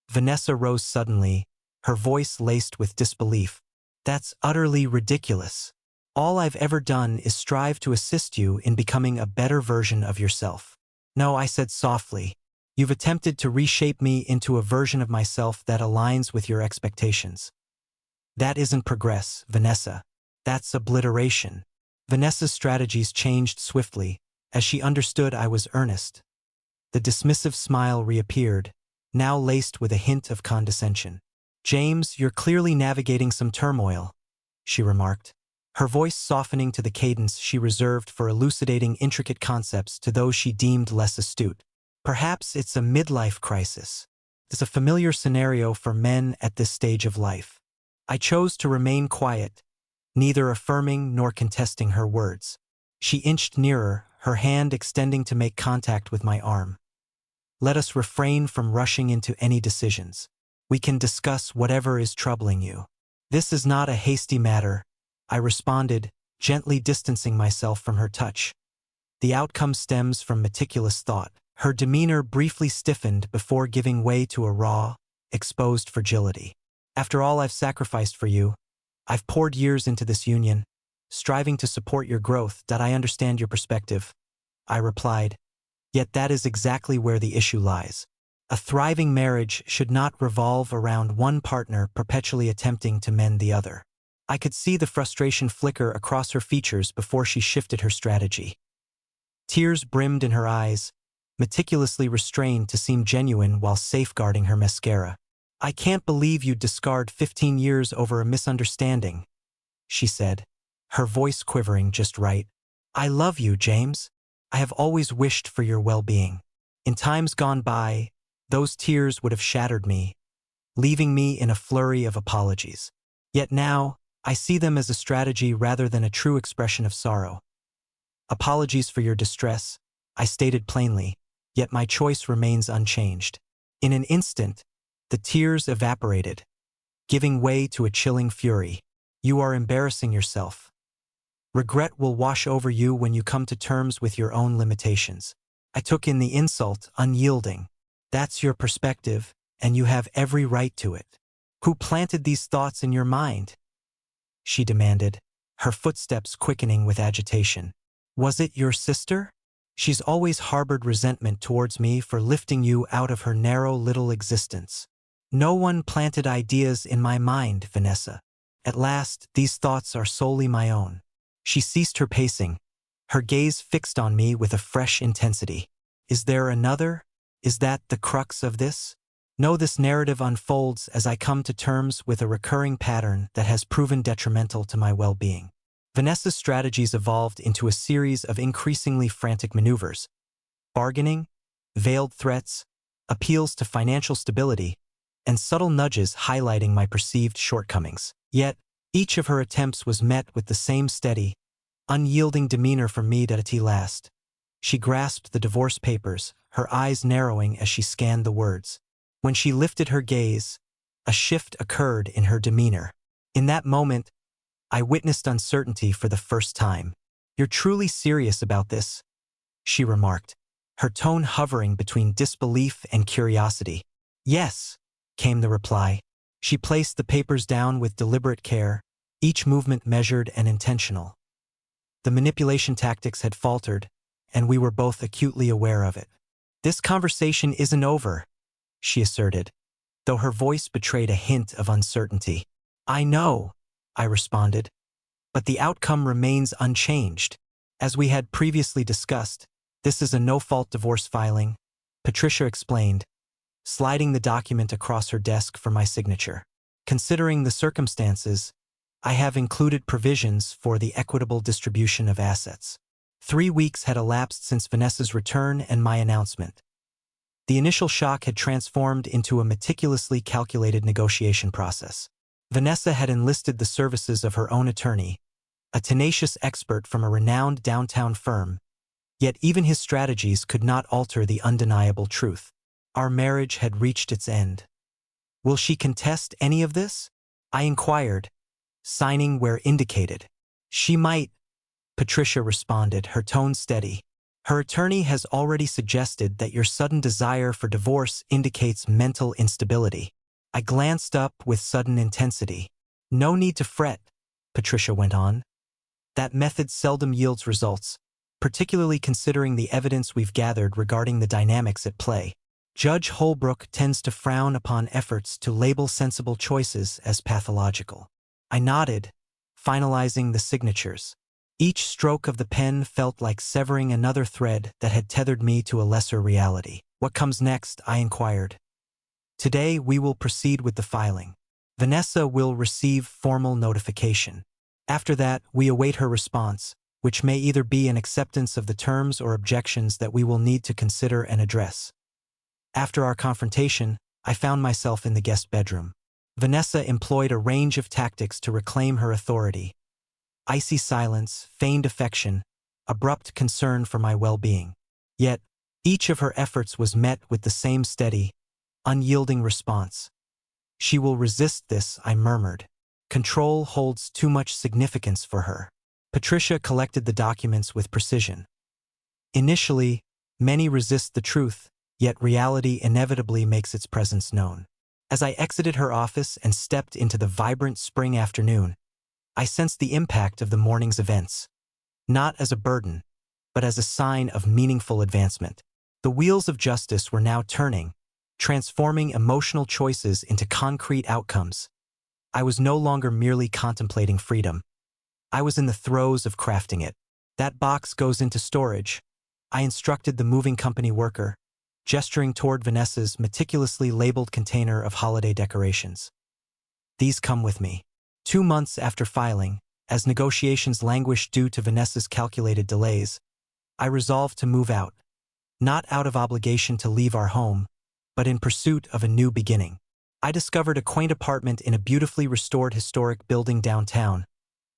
Vanessa rose suddenly, her voice laced with disbelief. "That's utterly ridiculous. All I've ever done is strive to assist you in becoming a better version of yourself." "No," I said softly. "You've attempted to reshape me into a version of myself that aligns with your expectations. That isn't progress, Vanessa. That's obliteration." Vanessa's strategies changed swiftly, as she understood I was earnest. The dismissive smile reappeared, now laced with a hint of condescension. "James, you're clearly navigating some turmoil," she remarked, her voice softening to the cadence she reserved for elucidating intricate concepts to those she deemed less astute. "Perhaps it's a midlife crisis. It's a familiar scenario for men at this stage of life." I chose to remain quiet, neither affirming nor contesting her words. She inched nearer, her hand extending to make contact with my arm. "Let us refrain from rushing into any decisions. We can discuss whatever is troubling you." "This is not a hasty matter," I responded, gently distancing myself from her touch. "The outcome stems from meticulous thought." Her demeanor briefly stiffened before giving way to a raw, exposed fragility. "After all I've sacrificed for you, I've poured years into this union, striving to support your growth. I understand your perspective," I replied. "Yet that is exactly where the issue lies. A thriving marriage should not revolve around one partner perpetually attempting to mend the other." I could see the frustration flicker across her features before she shifted her strategy. Tears brimmed in her eyes, meticulously restrained to seem genuine while safeguarding her mascara. "I can't believe you'd discard 15 years over a misunderstanding," she said, her voice quivering just right. I love you, James. I have always wished for your well-being. In times gone by, those tears would have shattered me, leaving me in a flurry of apologies. Yet now, I see them as a strategy rather than a true expression of sorrow. Apologies for your distress, I stated plainly, yet my choice remains unchanged. In an instant, the tears evaporated, giving way to a chilling fury. You are embarrassing yourself. Regret will wash over you when you come to terms with your own limitations. I took in the insult, unyielding. That's your perspective, and you have every right to it. Who planted these thoughts in your mind? She demanded, her footsteps quickening with agitation. Was it your sister? She's always harbored resentment towards me for lifting you out of her narrow little existence. No one planted ideas in my mind, Vanessa. At last, these thoughts are solely my own. She ceased her pacing, her gaze fixed on me with a fresh intensity. Is there another? Is that the crux of this? No, this narrative unfolds as I come to terms with a recurring pattern that has proven detrimental to my well-being. Vanessa's strategies evolved into a series of increasingly frantic maneuvers, bargaining, veiled threats, appeals to financial stability, and subtle nudges highlighting my perceived shortcomings. Yet, each of her attempts was met with the same steady, unyielding demeanor from me at last. She grasped the divorce papers, her eyes narrowing as she scanned the words. When she lifted her gaze, a shift occurred in her demeanor. In that moment, I witnessed uncertainty for the first time. You're truly serious about this, she remarked, her tone hovering between disbelief and curiosity. Yes, came the reply. She placed the papers down with deliberate care, each movement measured and intentional. The manipulation tactics had faltered, and we were both acutely aware of it. This conversation isn't over, she asserted, though her voice betrayed a hint of uncertainty. I know, I responded, but the outcome remains unchanged. As we had previously discussed, this is a no-fault divorce filing, Patricia explained, sliding the document across her desk for my signature. Considering the circumstances, I have included provisions for the equitable distribution of assets. 3 weeks had elapsed since Vanessa's return and my announcement. The initial shock had transformed into a meticulously calculated negotiation process. Vanessa had enlisted the services of her own attorney, a tenacious expert from a renowned downtown firm, yet even his strategies could not alter the undeniable truth. Our marriage had reached its end. Will she contest any of this? I inquired, signing where indicated. She might, Patricia responded, her tone steady. Her attorney has already suggested that your sudden desire for divorce indicates mental instability. I glanced up with sudden intensity. No need to fret, Patricia went on. That method seldom yields results, particularly considering the evidence we've gathered regarding the dynamics at play. Judge Holbrook tends to frown upon efforts to label sensible choices as pathological. I nodded, finalizing the signatures. Each stroke of the pen felt like severing another thread that had tethered me to a lesser reality. What comes next? I inquired. Today we will proceed with the filing. Vanessa will receive formal notification. After that, we await her response, which may either be an acceptance of the terms or objections that we will need to consider and address. After our confrontation, I found myself in the guest bedroom. Vanessa employed a range of tactics to reclaim her authority. Icy silence, feigned affection, abrupt concern for my well-being. Yet, each of her efforts was met with the same steady, unyielding response. She will resist this, I murmured. Control holds too much significance for her. Patricia collected the documents with precision. Initially, many resist the truth, yet reality inevitably makes its presence known. As I exited her office and stepped into the vibrant spring afternoon, I sensed the impact of the morning's events. Not as a burden, but as a sign of meaningful advancement. The wheels of justice were now turning, transforming emotional choices into concrete outcomes. I was no longer merely contemplating freedom. I was in the throes of crafting it. That box goes into storage, I instructed the moving company worker, gesturing toward Vanessa's meticulously labeled container of holiday decorations. These come with me. 2 months after filing, As negotiations languished due to Vanessa's calculated delays, I resolved to move out, not out of obligation to leave our home, but in pursuit of a new beginning. I discovered a quaint apartment in a beautifully restored historic building downtown,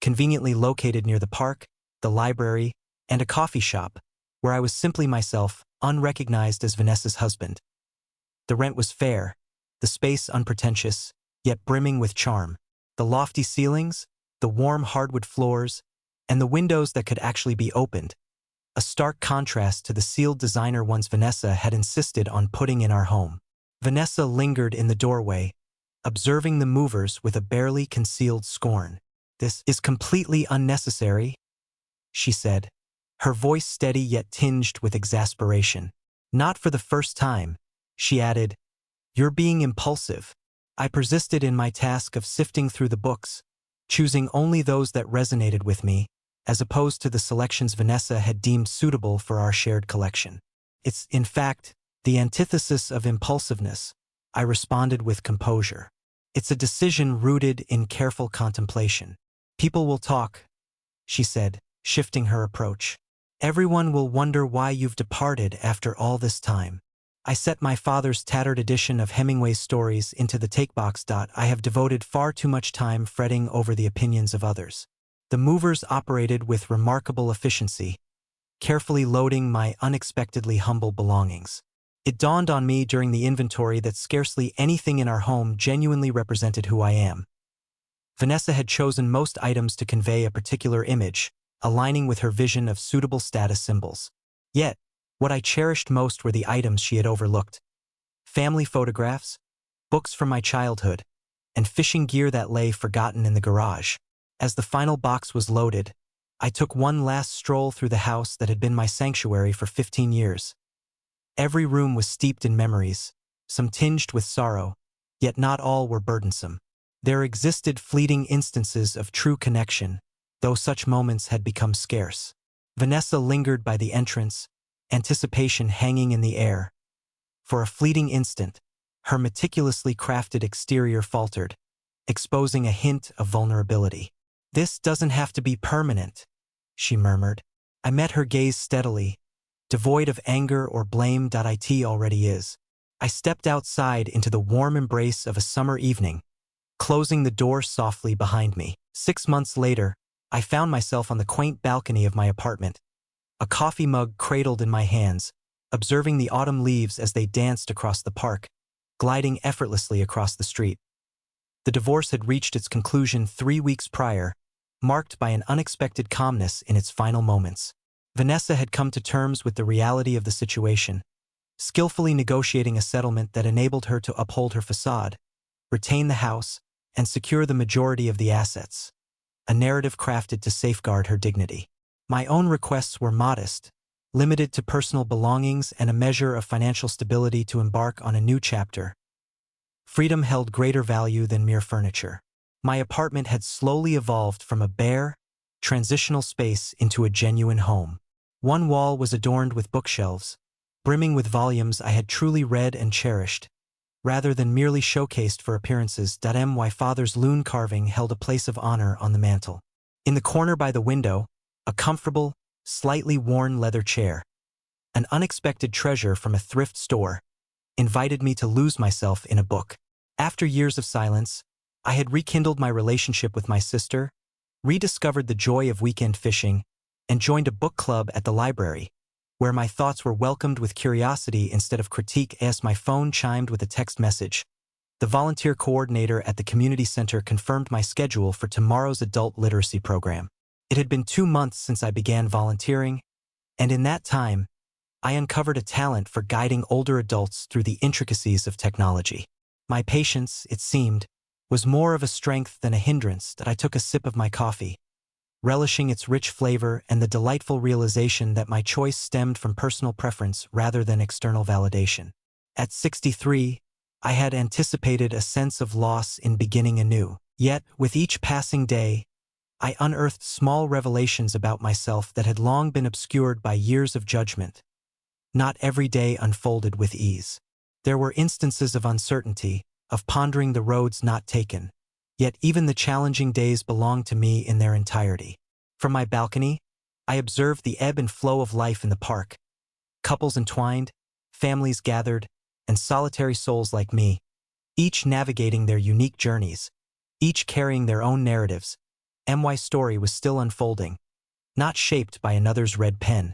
conveniently located near the park, the library, and a coffee shop, where I was simply myself, unrecognized as Vanessa's husband. The rent was fair, the space unpretentious, yet brimming with charm. The lofty ceilings, the warm hardwood floors, and the windows that could actually be opened, a stark contrast to the sealed designer ones Vanessa had insisted on putting in our home. Vanessa lingered in the doorway, observing the movers with a barely concealed scorn. "This is completely unnecessary," she said, her voice steady yet tinged with exasperation. Not for the first time, she added, "You're being impulsive." I persisted in my task of sifting through the books, choosing only those that resonated with me, as opposed to the selections Vanessa had deemed suitable for our shared collection. "It's, in fact, the antithesis of impulsiveness," I responded with composure. "It's a decision rooted in careful contemplation." "People will talk," she said, shifting her approach. "Everyone will wonder why you've departed after all this time." I set my father's tattered edition of Hemingway's stories into the takebox. "I have devoted far too much time fretting over the opinions of others." The movers operated with remarkable efficiency, carefully loading my unexpectedly humble belongings. It dawned on me during the inventory that scarcely anything in our home genuinely represented who I am. Vanessa had chosen most items to convey a particular image, aligning with her vision of suitable status symbols. Yet, what I cherished most were the items she had overlooked. Family photographs, books from my childhood, and fishing gear that lay forgotten in the garage. As the final box was loaded, I took one last stroll through the house that had been my sanctuary for 15 years. Every room was steeped in memories, some tinged with sorrow, yet not all were burdensome. There existed fleeting instances of true connection, though such moments had become scarce. Vanessa lingered by the entrance, anticipation hanging in the air. For a fleeting instant, her meticulously crafted exterior faltered, exposing a hint of vulnerability. "This doesn't have to be permanent," she murmured. I met her gaze steadily, devoid of anger or blame. "It already is." I stepped outside into the warm embrace of a summer evening, closing the door softly behind me. 6 months later, I found myself on the quaint balcony of my apartment, a coffee mug cradled in my hands, observing the autumn leaves as they danced across the park, gliding effortlessly across the street. The divorce had reached its conclusion 3 weeks prior, marked by an unexpected calmness in its final moments. Vanessa had come to terms with the reality of the situation, skillfully negotiating a settlement that enabled her to uphold her facade, retain the house, and secure the majority of the assets, a narrative crafted to safeguard her dignity. My own requests were modest, limited to personal belongings and a measure of financial stability to embark on a new chapter. Freedom held greater value than mere furniture. My apartment had slowly evolved from a bare, transitional space into a genuine home. One wall was adorned with bookshelves, brimming with volumes I had truly read and cherished, rather than merely showcased for appearances. My father's loom carving held a place of honor on the mantel. In the corner by the window, a comfortable, slightly worn leather chair, an unexpected treasure from a thrift store, invited me to lose myself in a book. After years of silence, I had rekindled my relationship with my sister, rediscovered the joy of weekend fishing, and joined a book club at the library, where my thoughts were welcomed with curiosity instead of critique. As my phone chimed with a text message, the volunteer coordinator at the community center confirmed my schedule for tomorrow's adult literacy program. It had been 2 months since I began volunteering, and in that time, I uncovered a talent for guiding older adults through the intricacies of technology. My patience, it seemed, was more of a strength than a hindrance. I took a sip of my coffee, relishing its rich flavor and the delightful realization that my choice stemmed from personal preference rather than external validation. At 63, I had anticipated a sense of loss in beginning anew. Yet, with each passing day, I unearthed small revelations about myself that had long been obscured by years of judgment. Not every day unfolded with ease. There were instances of uncertainty, of pondering the roads not taken. Yet even the challenging days belonged to me in their entirety. From my balcony, I observed the ebb and flow of life in the park. Couples entwined, families gathered, and solitary souls like me, each navigating their unique journeys, each carrying their own narratives. My story was still unfolding, not shaped by another's red pen,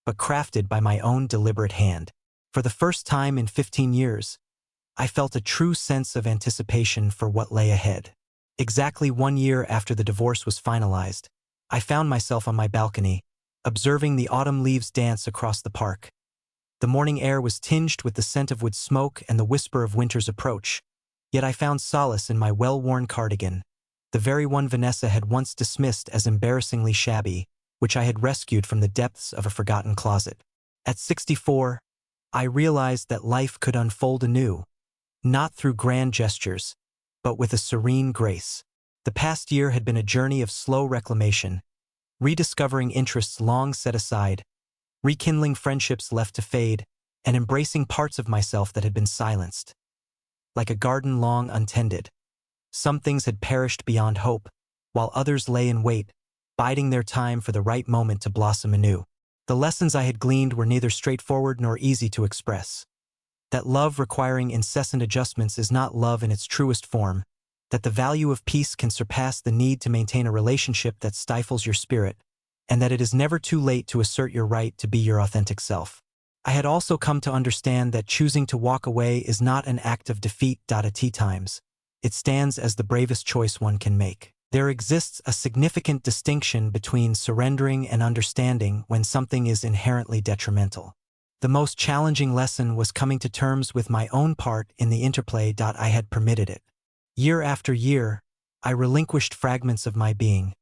but crafted by my own deliberate hand. For the first time in 15 years, I felt a true sense of anticipation for what lay ahead. Exactly 1 year after the divorce was finalized, I found myself on my balcony, observing the autumn leaves dance across the park. The morning air was tinged with the scent of wood smoke and the whisper of winter's approach, yet I found solace in my well-worn cardigan, the very one Vanessa had once dismissed as embarrassingly shabby, which I had rescued from the depths of a forgotten closet. At 64, I realized that life could unfold anew, not through grand gestures, but with a serene grace. The past year had been a journey of slow reclamation, rediscovering interests long set aside, rekindling friendships left to fade, and embracing parts of myself that had been silenced. Like a garden long untended, some things had perished beyond hope, while others lay in wait, biding their time for the right moment to blossom anew. The lessons I had gleaned were neither straightforward nor easy to express. That love requiring incessant adjustments is not love in its truest form, that the value of peace can surpass the need to maintain a relationship that stifles your spirit, and that it is never too late to assert your right to be your authentic self. I had also come to understand that choosing to walk away is not an act of defeat. At times, it stands as the bravest choice one can make. There exists a significant distinction between surrendering and understanding when something is inherently detrimental. The most challenging lesson was coming to terms with my own part in the interplay. I had permitted it. Year after year, I relinquished fragments of my being,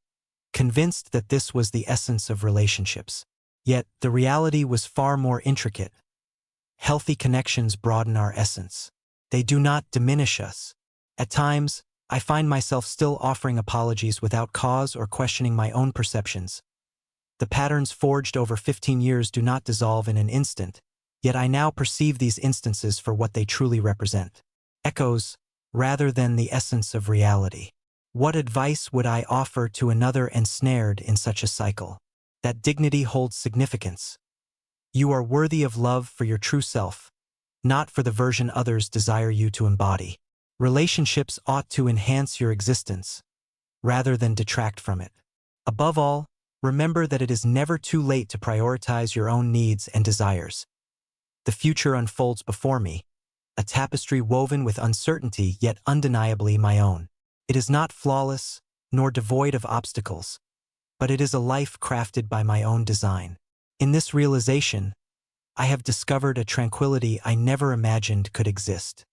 convinced that this was the essence of relationships. Yet, the reality was far more intricate. Healthy connections broaden our essence. They do not diminish us. At times, I find myself still offering apologies without cause or questioning my own perceptions. The patterns forged over 15 years do not dissolve in an instant, yet I now perceive these instances for what they truly represent. Echoes, rather than the essence of reality. What advice would I offer to another ensnared in such a cycle? That dignity holds significance. You are worthy of love for your true self, not for the version others desire you to embody. Relationships ought to enhance your existence, rather than detract from it. Above all, remember that it is never too late to prioritize your own needs and desires. The future unfolds before me, a tapestry woven with uncertainty yet undeniably my own. It is not flawless, nor devoid of obstacles, but it is a life crafted by my own design. In this realization, I have discovered a tranquility I never imagined could exist.